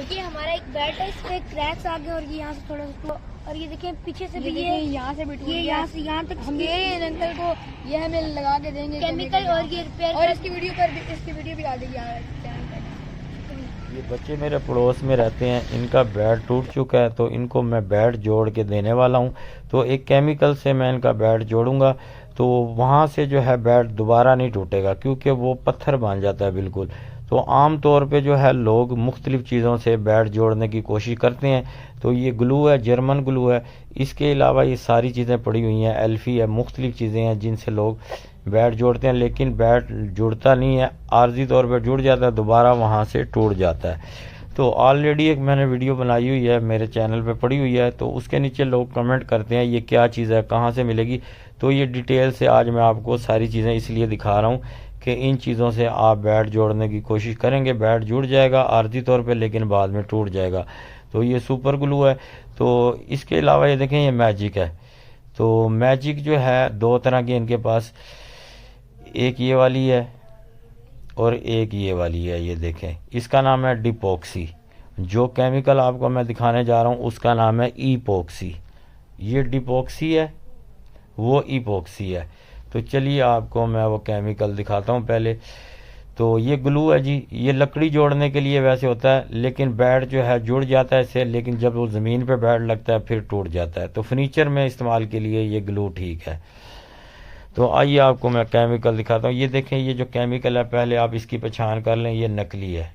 देखिए हमारा एक बेड है, इस पे क्रैक्स आ गए और ये यहाँ से थोड़ा सा, और ये देखिए पीछे से भी ये यहाँ से भी ये यहाँ से यहाँ तक हम अंकल को ये हमें लगा के देंगे केमिकल और ये रिपेयर, और इसकी वीडियो भी आ गई है चैनल पर। ये बच्चे मेरे पड़ोस में रहते हैं, इनका बेड टूट चुका है तो इनको मैं बेड जोड़ के देने वाला हूँ। तो एक केमिकल से मैं इनका बेड जोड़ूंगा तो वहाँ से जो है बेड दोबारा नहीं टूटेगा, क्योंकि वो पत्थर बन जाता है बिल्कुल। तो आम तौर पे जो है लोग मुख्तलिफ़ चीज़ों से बेड जोड़ने की कोशिश करते हैं। तो ये ग्लू है, जर्मन ग्लू है। इसके अलावा ये सारी चीज़ें पड़ी हुई हैं, एल्फी है, मुख्तलिफ़ चीज़ें हैं जिनसे लोग बेड जोड़ते हैं, लेकिन बेड जुड़ता नहीं है, आर्जी तौर पर जुड़ जाता है, दोबारा वहाँ से टूट जाता है। तो ऑलरेडी एक मैंने वीडियो बनाई हुई है, मेरे चैनल पे पड़ी हुई है, तो उसके नीचे लोग कमेंट करते हैं ये क्या चीज़ है, कहाँ से मिलेगी। तो ये डिटेल से आज मैं आपको सारी चीज़ें इसलिए दिखा रहा हूँ कि इन चीज़ों से आप बेड जोड़ने की कोशिश करेंगे, बेड जुड़ जाएगा आर्जी तौर पे, लेकिन बाद में टूट जाएगा। तो ये सुपर ग्लू है। तो इसके अलावा ये देखें, ये मैजिक है। तो मैजिक जो है दो तरह की इनके पास, एक ये वाली है और एक ये वाली है। ये देखें, इसका नाम है डिपॉक्सी। जो केमिकल आपको मैं दिखाने जा रहा हूँ उसका नाम है ईपॉक्सी। ये डिपॉक्सी है, वो ईपॉक्सी है। तो चलिए आपको मैं वो केमिकल दिखाता हूँ पहले। तो ये ग्लू है जी, ये लकड़ी जोड़ने के लिए वैसे होता है, लेकिन बेड जो है जुड़ जाता है इससे, लेकिन जब वो ज़मीन पे बेड लगता है फिर टूट जाता है। तो फर्नीचर में इस्तेमाल के लिए ये ग्लू ठीक है। तो आइए आपको मैं केमिकल दिखाता हूँ। ये देखें, ये जो केमिकल है पहले आप इसकी पहचान कर लें, ये नकली है।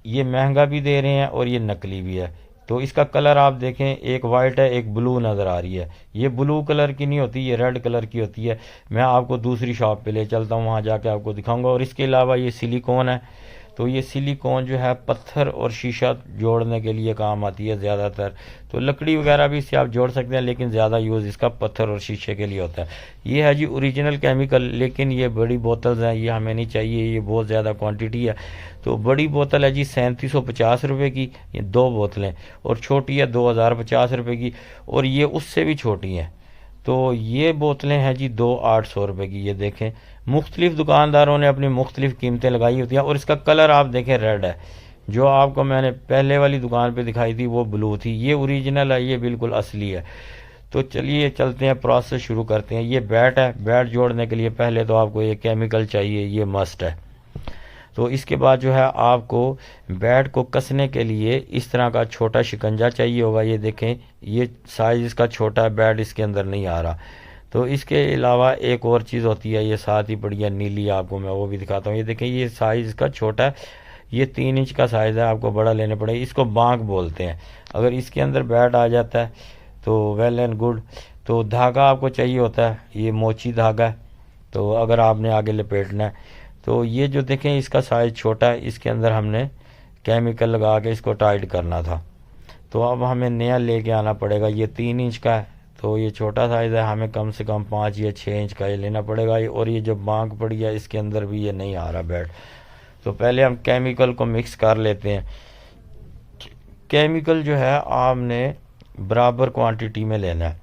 ये महंगा भी दे रहे हैं और ये नकली भी है। तो इसका कलर आप देखें, एक वाइट है, एक ब्लू नज़र आ रही है। ये ब्लू कलर की नहीं होती, ये रेड कलर की होती है। मैं आपको दूसरी शॉप पे ले चलता हूँ, वहाँ जाके आपको दिखाऊंगा। और इसके अलावा ये सिलिकॉन है। तो ये सिलिकॉन जो है पत्थर और शीशा जोड़ने के लिए काम आती है ज़्यादातर। तो लकड़ी वगैरह भी इससे आप जोड़ सकते हैं, लेकिन ज़्यादा यूज़ इसका पत्थर और शीशे के लिए होता है। ये है जी ओरिजिनल केमिकल, लेकिन ये बड़ी बोतल्स हैं, ये हमें नहीं चाहिए, ये बहुत ज़्यादा क्वांटिटी है। तो बड़ी बोतल है जी 3750 रुपये की, ये 2 बोतलें, और छोटी है 2050 रुपये की, और ये उससे भी छोटी हैं। तो ये बोतलें हैं जी 2800 रुपये की। ये देखें, मुख्तलिफ दुकानदारों ने अपनी मुख्तलिफ कीमतें लगाई होती हैं। और इसका कलर आप देखें, रेड है। जो आपको मैंने पहले वाली दुकान पे दिखाई थी वो ब्लू थी, ये ओरिजिनल है, ये बिल्कुल असली है। तो चलिए चलते हैं, प्रोसेस शुरू करते हैं। ये बैट है, बैट जोड़ने के लिए पहले तो आपको ये केमिकल चाहिए, ये मस्ट है। तो इसके बाद जो है आपको बैट को कसने के लिए इस तरह का छोटा शिकंजा चाहिए होगा। ये देखें, ये साइज़ इसका छोटा है, बैट इसके अंदर नहीं आ रहा। तो इसके अलावा एक और चीज़ होती है, ये साथ ही बढ़िया नीली, आपको मैं वो भी दिखाता हूँ। ये देखें, ये साइज़ इसका छोटा है, ये 3 इंच का साइज़ है, आपको बड़ा लेने पड़ेगा। इसको बांक बोलते हैं। अगर इसके अंदर बैट आ जाता है तो वेल एंड गुड। तो धागा आपको चाहिए होता है, ये मोची धागा है। तो अगर आपने आगे लपेटना है तो ये जो देखें, इसका साइज़ छोटा है, इसके अंदर हमने केमिकल लगा के इसको टाइट करना था। तो अब हमें नया लेके आना पड़ेगा। ये 3 इंच का है, तो ये छोटा साइज़ है, हमें कम से कम 5 या 6 इंच का ये लेना पड़ेगा। और ये जो बांक पड़ी है इसके अंदर भी ये नहीं आ रहा बैट। तो पहले हम केमिकल को मिक्स कर लेते हैं। केमिकल जो है आपने बराबर क्वांटिटी में लेना है,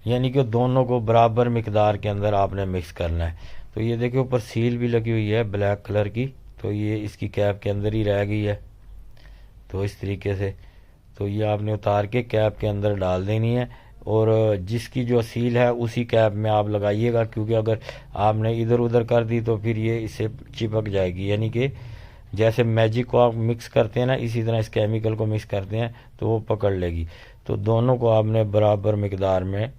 यानी कि दोनों को बराबर मिकदार के अंदर आपने मिक्स करना है। तो ये देखिए, ऊपर सील भी लगी हुई है ब्लैक कलर की, तो ये इसकी कैप के अंदर ही रह गई है। तो इस तरीके से तो ये आपने उतार के कैप के अंदर डाल देनी है, और जिसकी जो सील है उसी कैप में आप लगाइएगा, क्योंकि अगर आपने इधर उधर कर दी तो फिर ये इससे चिपक जाएगी। यानी कि जैसे मैजिक को आप मिक्स करते हैं ना, इसी तरह इस केमिकल को मिक्स करते हैं तो वो पकड़ लेगी। तो दोनों को आपने बराबर मिकदार में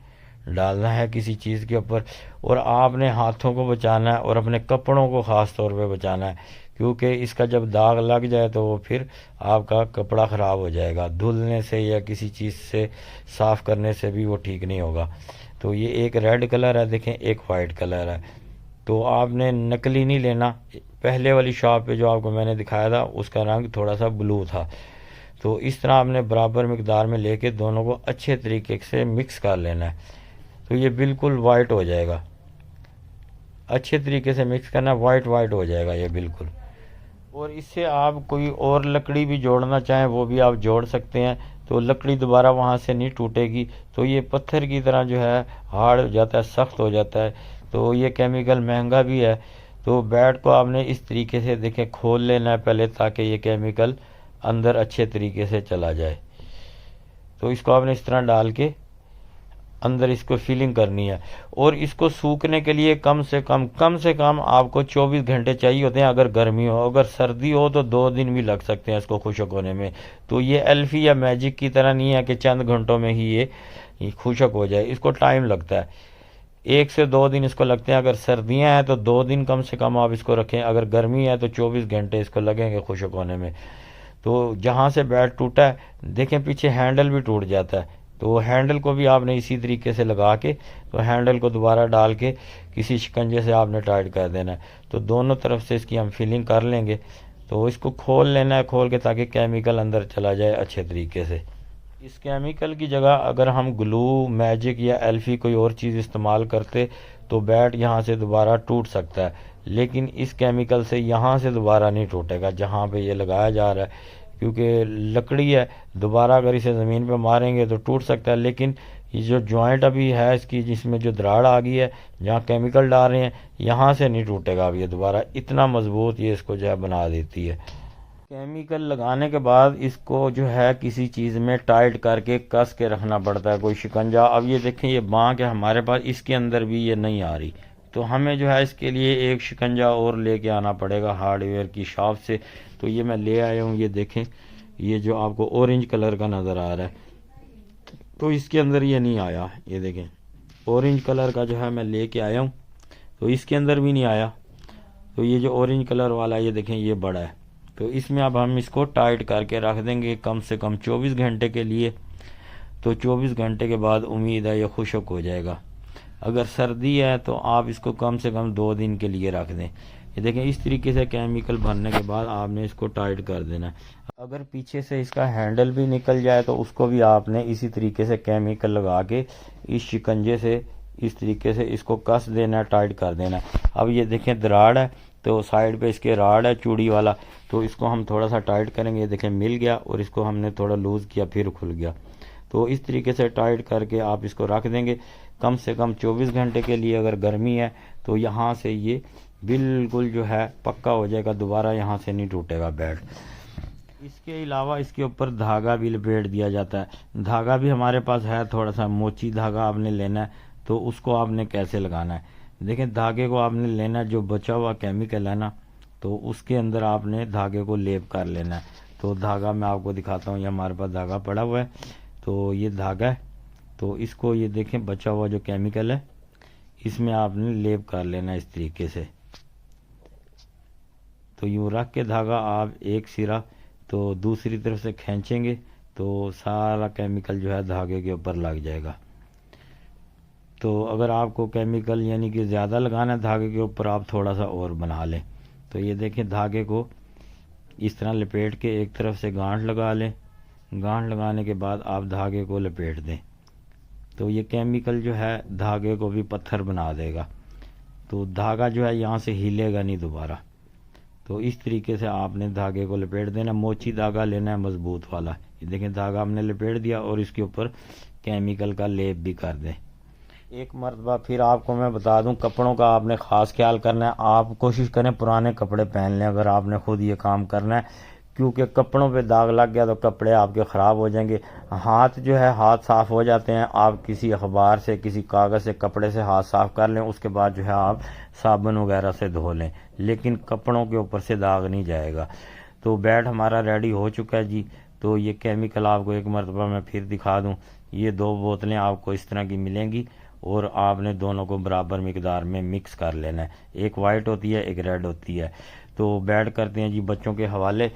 डालना है किसी चीज़ के ऊपर, और आपने हाथों को बचाना है और अपने कपड़ों को ख़ास तौर पे बचाना है, क्योंकि इसका जब दाग लग जाए तो वो फिर आपका कपड़ा ख़राब हो जाएगा, धुलने से या किसी चीज़ से साफ़ करने से भी वो ठीक नहीं होगा। तो ये एक रेड कलर है देखें, एक वाइट कलर है। तो आपने नकली नहीं लेना। पहले वाली शॉप पे जो आपको मैंने दिखाया था उसका रंग थोड़ा सा ब्लू था। तो इस तरह आपने बराबर मिकदार में लेके दोनों को अच्छे तरीके से मिक्स कर लेना है। तो ये बिल्कुल वाइट हो जाएगा, अच्छे तरीके से मिक्स करना, वाइट वाइट हो जाएगा ये बिल्कुल। और इससे आप कोई और लकड़ी भी जोड़ना चाहें वो भी आप जोड़ सकते हैं, तो लकड़ी दोबारा वहाँ से नहीं टूटेगी। तो ये पत्थर की तरह जो है हार्ड हो जाता है, सख्त हो जाता है। तो ये केमिकल महंगा भी है। तो बैट को आपने इस तरीके से देखें खोल लेना है पहले, ताकि ये केमिकल अंदर अच्छे तरीके से चला जाए। तो इसको आपने इस तरह डाल के अंदर इसको फिलिंग करनी है, और इसको सूखने के लिए कम से कम आपको 24 घंटे चाहिए होते हैं अगर गर्मी हो। अगर सर्दी हो तो 2 दिन भी लग सकते हैं इसको खुश्क होने में। तो ये एल्फी या मैजिक की तरह नहीं है कि चंद घंटों में ही ये खुश्क हो जाए, इसको टाइम लगता है, 1 से 2 दिन इसको लगते हैं। अगर सर्दियां हैं तो 2 दिन कम से कम आप इसको रखें, अगर गर्मी है तो 24 घंटे इसको लगेंगे खुश्क होने में। तो जहाँ से बैट टूटा है देखें पीछे हैंडल भी टूट जाता है, तो हैंडल को भी आपने इसी तरीके से लगा के, तो हैंडल को दोबारा डाल के किसी शिकंजे से आपने टाइट कर देना है। तो दोनों तरफ से इसकी हम फिलिंग कर लेंगे। तो इसको खोल लेना है, खोल के ताकि केमिकल अंदर चला जाए अच्छे तरीके से। इस केमिकल की जगह अगर हम ग्लू, मैजिक या एल्फी कोई और चीज़ इस्तेमाल करते तो बैट यहाँ से दोबारा टूट सकता है, लेकिन इस केमिकल से यहाँ से दोबारा नहीं टूटेगा जहाँ पे ये लगाया जा रहा है, क्योंकि लकड़ी है, दोबारा अगर इसे ज़मीन पे मारेंगे तो टूट सकता है। लेकिन ये जो जॉइंट अभी है इसकी, जिसमें जो दराड़ आ गई है जहाँ केमिकल डाल रहे हैं, यहाँ से नहीं टूटेगा अब ये दोबारा, इतना मजबूत ये इसको जो है बना देती है। केमिकल लगाने के बाद इसको जो है किसी चीज़ में टाइट करके कस के रखना पड़ता है, कोई शिकंजा। अब ये देखें ये बांक है हमारे पास, इसके अंदर भी ये नहीं आ रही, तो हमें जो है इसके लिए एक शिकंजा और लेके आना पड़ेगा हार्डवेयर की शॉप से। तो ये मैं ले आया हूँ, ये देखें ये जो आपको ऑरेंज कलर का नज़र आ रहा है, तो इसके अंदर ये नहीं आया। ये देखें ऑरेंज कलर का जो है मैं लेके आया हूँ, तो इसके अंदर भी नहीं आया। तो ये जो ऑरेंज कलर वाला है ये देखें ये बड़ा है, तो इसमें अब हम इसको टाइट करके रख देंगे कम से कम 24 घंटे के लिए। तो 24 घंटे के बाद उम्मीद है ये खुश्क हो जाएगा। अगर सर्दी है तो आप इसको कम से कम 2 दिन के लिए रख दें। ये देखें इस तरीके से केमिकल भरने के बाद आपने इसको टाइट कर देना है। अगर पीछे से इसका हैंडल भी निकल जाए तो उसको भी आपने इसी तरीके से केमिकल लगा के इस शिकंजे से इस तरीके से इसको कस देना, टाइट कर देना। अब ये देखें दराड़ है, तो साइड पे इसके राड है चूड़ी वाला, तो इसको हम थोड़ा सा टाइट करेंगे। ये देखें मिल गया, और इसको हमने थोड़ा लूज़ किया फिर खुल गया। तो इस तरीके से टाइट करके आप इसको रख देंगे कम से कम 24 घंटे के लिए। अगर गर्मी है तो यहाँ से ये बिल्कुल जो है पक्का हो जाएगा, दोबारा यहाँ से नहीं टूटेगा बैट। इसके अलावा इसके ऊपर धागा भी लपेट दिया जाता है। धागा भी हमारे पास है, थोड़ा सा मोची धागा आपने लेना है। तो उसको आपने कैसे लगाना है, देखें धागे को आपने लेना है, जो बचा हुआ केमिकल है ना, तो उसके अंदर आपने धागे को लेप कर लेना है। तो धागा मैं आपको दिखाता हूँ, ये हमारे पास धागा पड़ा हुआ है, तो ये धागा है, तो इसको ये देखें बचा हुआ जो केमिकल है इसमें आपने लेप कर लेना है इस तरीके से। तो यूँ रख के धागा आप एक सिरा तो दूसरी तरफ से खींचेंगे तो सारा केमिकल जो है धागे के ऊपर लग जाएगा। तो अगर आपको केमिकल यानी कि ज़्यादा लगाना है धागे के ऊपर, आप थोड़ा सा और बना लें। तो ये देखें धागे को इस तरह लपेट के एक तरफ से गांठ लगा लें। गांठ लगाने के बाद आप धागे को लपेट दें, तो ये केमिकल जो है धागे को भी पत्थर बना देगा। तो धागा जो है यहाँ से हिलेगा नहीं दोबारा। तो इस तरीके से आपने धागे को लपेट देना। मोची धागा लेना है मजबूत वाला। ये देखें धागा हमने लपेट दिया और इसके ऊपर केमिकल का लेप भी कर दें। एक मरतबा फिर आपको मैं बता दूं, कपड़ों का आपने ख़ास ख्याल करना है। आप कोशिश करें पुराने कपड़े पहन लें अगर आपने खुद ये काम करना है, क्योंकि कपड़ों पे दाग लग गया तो कपड़े आपके ख़राब हो जाएंगे। हाथ जो है हाथ साफ़ हो जाते हैं, आप किसी अखबार से किसी कागज़ से कपड़े से हाथ साफ़ कर लें, उसके बाद जो है आप साबुन वगैरह से धो लें, लेकिन कपड़ों के ऊपर से दाग नहीं जाएगा। तो बैट हमारा रेडी हो चुका है जी। तो ये केमिकल आपको एक मरतबा मैं फिर दिखा दूँ, ये 2 बोतलें आपको इस तरह की मिलेंगी और आपने दोनों को बराबर मिकदार में मिक्स कर लेना है। एक वाइट होती है, एक रेड होती है। तो बैट करते हैं जी बच्चों के हवाले।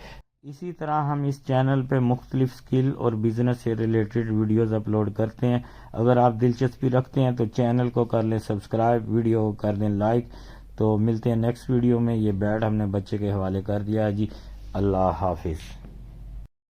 इसी तरह हम इस चैनल पे मुख्तलिफ स्किल और बिज़नेस से रिलेटेड वीडियोस अपलोड करते हैं। अगर आप दिलचस्पी रखते हैं तो चैनल को कर लें सब्सक्राइब, वीडियो को कर दें लाइक। तो मिलते हैं नेक्स्ट वीडियो में। ये बैट हमने बच्चे के हवाले कर दिया है जी। अल्लाह हाफिज़।